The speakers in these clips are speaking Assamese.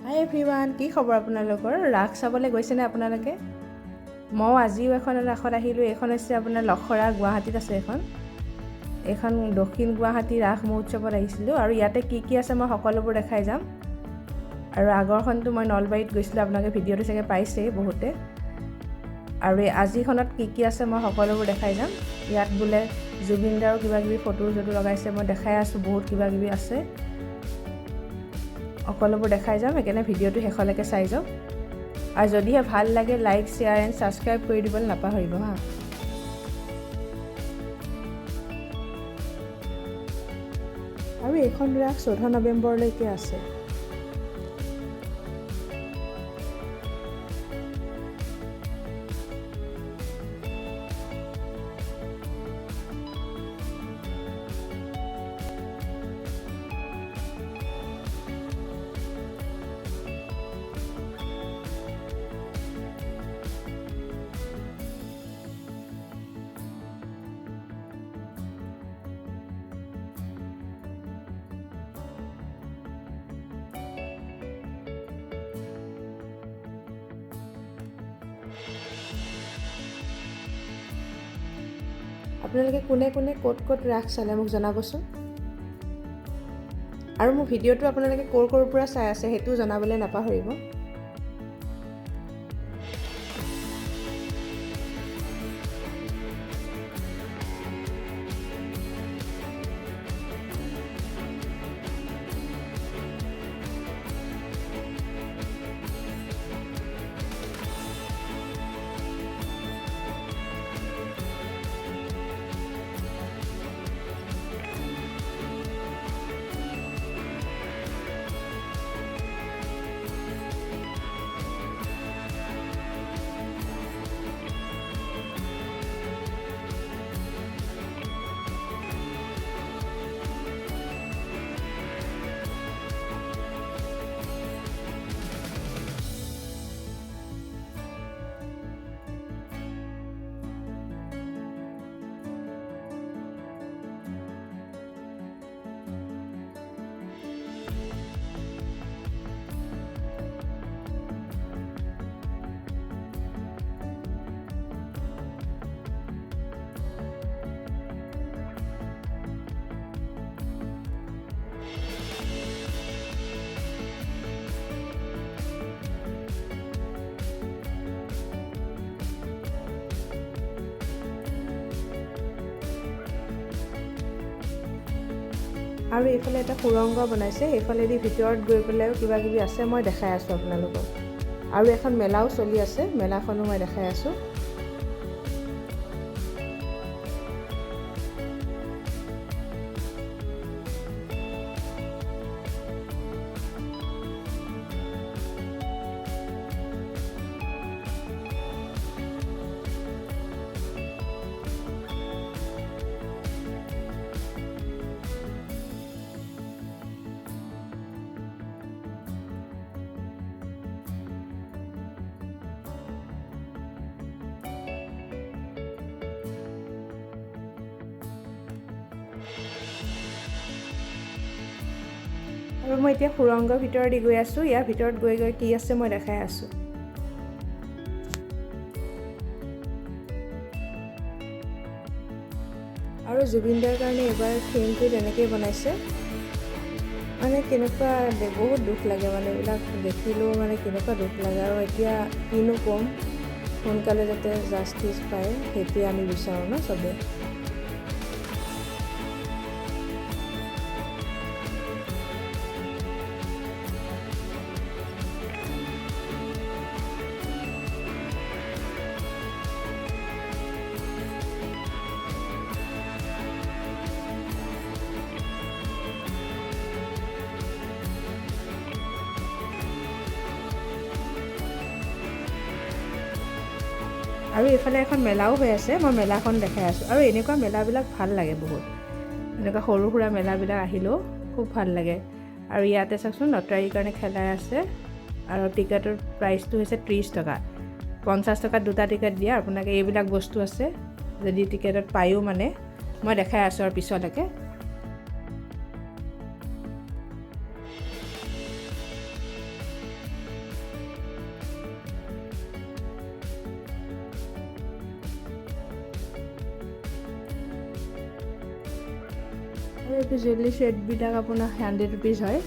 হাই এভৰিৱান, কি খবৰ আপোনালোকৰ? ৰাস চাবলৈ গৈছেনে আপোনালোকে? মই আজিও এখন ৰাসত আহিলোঁ। এইখন হৈছে আপোনাৰ লখৰা, গুৱাহাটীত আছে এইখন দক্ষিণ গুৱাহাটী ৰাস মহোৎসৱত আহিছিলোঁ আৰু ইয়াতে কি আছে মই সকলোবোৰ দেখাই যাম। আৰু আগৰখনটো মই নলবাৰীত গৈছিলোঁ, আপোনালোকে ভিডিঅ'টো চাগে পাইছেই বহুতে। আৰু আজিখনত কি আছে মই সকলোবোৰ দেখাই যাম। ইয়াত বোলে জুবিন দাৰো কিবাকিবি ফটো লগাইছে, মই দেখাই আছোঁ, বহুত কিবাকিবি আছে। সকলোবোৰ দেখাই যাম, সেইকাৰণে ভিডিঅ'টো শেষলৈকে চাই যাওক। আৰু যদিহে ভাল লাগে লাইক, শ্বেয়াৰ এণ্ড ছাবস্ক্ৰাইব কৰি দিবলৈ নাপাহৰিব হা। আৰু এইখন ৰাস 14 নৱেম্বৰলৈকে আছে। আপোনালোকে কোনে ক'ত ৰাস চালে মোক জনাবচোন। আৰু মোৰ ভিডিঅ'টো আপোনালোকে ক'ৰ পৰা চাই আছে সেইটোও জনাবলৈ নাপাহৰিব। আৰু এইফালে এটা সুৰংগ বনাইছে, সেইফালেদি ভিতৰত গৈ পেলাইও কিবাকিবি আছে, মই দেখাই আছোঁ আপোনালোকক। আৰু এখন মেলাও চলি আছে, মেলাখনো মই দেখাই আছোঁ। আৰু মই এতিয়া সুৰংগৰ ভিতৰত গৈ আছোঁ। ইয়াৰ ভিতৰত গৈ কি আছে মই দেখাই আছোঁ। আৰু জুবিন দাৰ কাৰণে এইবাৰ থিমটো তেনেকেই বনাইছে। মানে কেনেকুৱা বহুত দুখ লাগে, মানে এইবিলাক দেখিলেও মানে কেনেকুৱা দুখ লাগে। আৰু এতিয়া কিনো ক'ম, সোনকালে যাতে জাষ্টিচ পায় সেইটোৱে আমি বিচাৰোঁ ন চবেই। আৰু এইফালে এখন মেলাও হৈ আছে, মই মেলাখন দেখাই আছোঁ। আৰু এনেকুৱা মেলাবিলাক ভাল লাগে বহুত, এনেকুৱা সৰু সুৰা মেলাবিলাক আহিলেও খুব ভাল লাগে। আৰু ইয়াতে চাওকচোন লটাৰীৰ কাৰণে খেলাই আছে। আৰু টিকেটৰ প্ৰাইচটো হৈছে 30 টকা, 50 টকাত 2টা টিকেট দিয়ে। আপোনালোকে এইবিলাক বস্তু আছে, যদি টিকেটত পায়ো মানে মই দেখাই আছোঁ আৰু পিছলৈকে। আৰু এইটো জুৱেলাৰী ছেটবিলাক আপোনাৰ 100 ৰুপিজ হয়।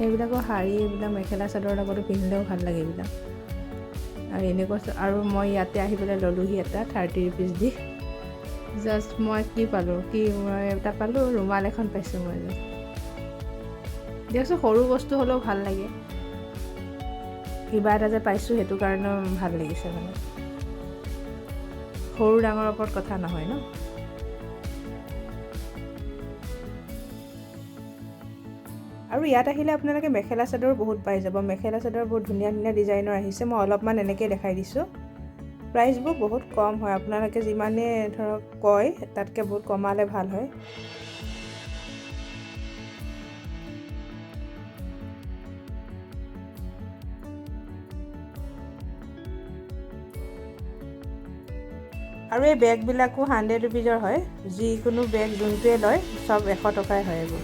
এইবিলাকো শাৰী, এইবিলাক মেখেলা চাদৰৰ লগতো পিন্ধিলেও ভাল লাগে এইবিলাক। আৰু এনেকুৱা আৰু মই ইয়াতে আহি পেলাই ল'লোহি এটা 30 ৰুপিজ দি। জাষ্ট মই কি পালোঁ, মই এটা পালোঁ, ৰুমাল এখন পাইছোঁ মই। দিয়কচোন, সৰু বস্তু হ'লেও ভাল লাগে। কিবা এটা যে পাইছোঁ সেইটো কাৰণে ভাল লাগিছে মানে। সৰু ডাঙৰ ওপৰত কথা নহয় ন। আৰু ইয়াত আহিলে আপোনালোকে মেখেলা চাদৰ বহুত পাই যাব। মেখেলা চাদৰ বহুত ধুনীয়া ধুনীয়া ডিজাইনৰ আহিছে। মই অলপমান এনেকৈ দেখাই দিছোঁ। প্ৰাইচবোৰ বহুত কম হয়। আপোনালোকে যিমানে ধৰক কয় তাতকৈ বহুত কমালে ভাল হয়। আৰু এই বেগবিলাকো 100 ৰুপিজৰ হয়। যিকোনো বেগ যোনটোৱে লয় চব 100 টকাই হয় এইবোৰ।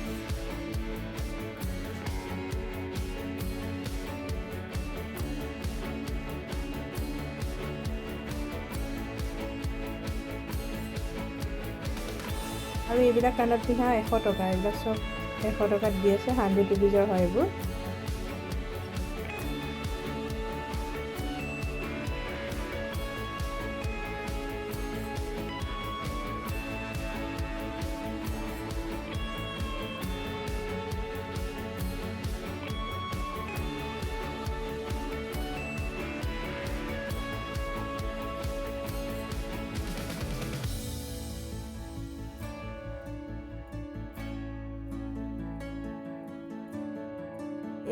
আৰু এইবিলাক কাণত পিন্ধা 100 টকা। এইবিলাক চব 100 টকাত দি আছে। 100 ৰুপিজৰ হয় এইবোৰ।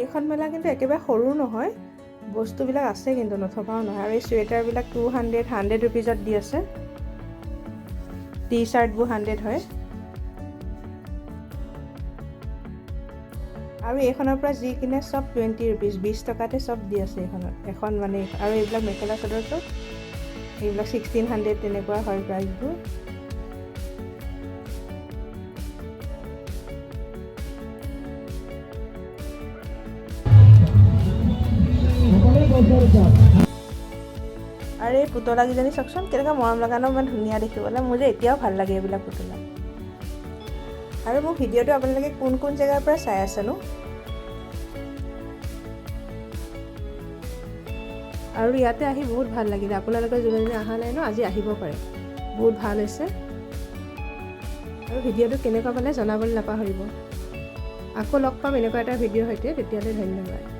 এইখন মেলা কিন্তু একেবাৰে সৰু নহয়। বস্তুবিলাক আছে কিন্তু নথকাও নহয়। আৰু এই চুৱেটাৰবিলাক 100 ৰুপিজত দি আছে। টি চাৰ্টবোৰ 100 হয়। আৰু এইখনৰ পৰা যি কিনে চব 20 ৰুপিজ, 20 টকাতে চব দি আছে এইখনত। এখন মানে আৰু এইবিলাক মেখেলা চাদৰ চব এইবিলাক 1600 তেনেকুৱা হয় প্ৰাইচবোৰ। আৰু এই পুতলাকেইজনী চাওকচোন কেনেকুৱা মৰম লগা ন, ইমান ধুনীয়া দেখিবলৈ। মোৰ যে এতিয়াও ভাল লাগে এইবিলাক পুতলা। আৰু মোৰ ভিডিঅ'টো আপোনালোকে কোন কোন জেগাৰ পৰা চাই আছেনো? আৰু ইয়াতে আহি বহুত ভাল লাগিলে। আপোনালোকে যোনে অহা নাই ন, আজি আহিব পাৰে। বহুত ভাল হৈছে। আৰু ভিডিঅ'টো কেনেকুৱা পালে জনাবলৈ নাপাহৰিব। আকৌ লগ পাম এনেকুৱা এটা ভিডিঅ'ৰ সৈতে। তেতিয়ালৈ ধন্যবাদ।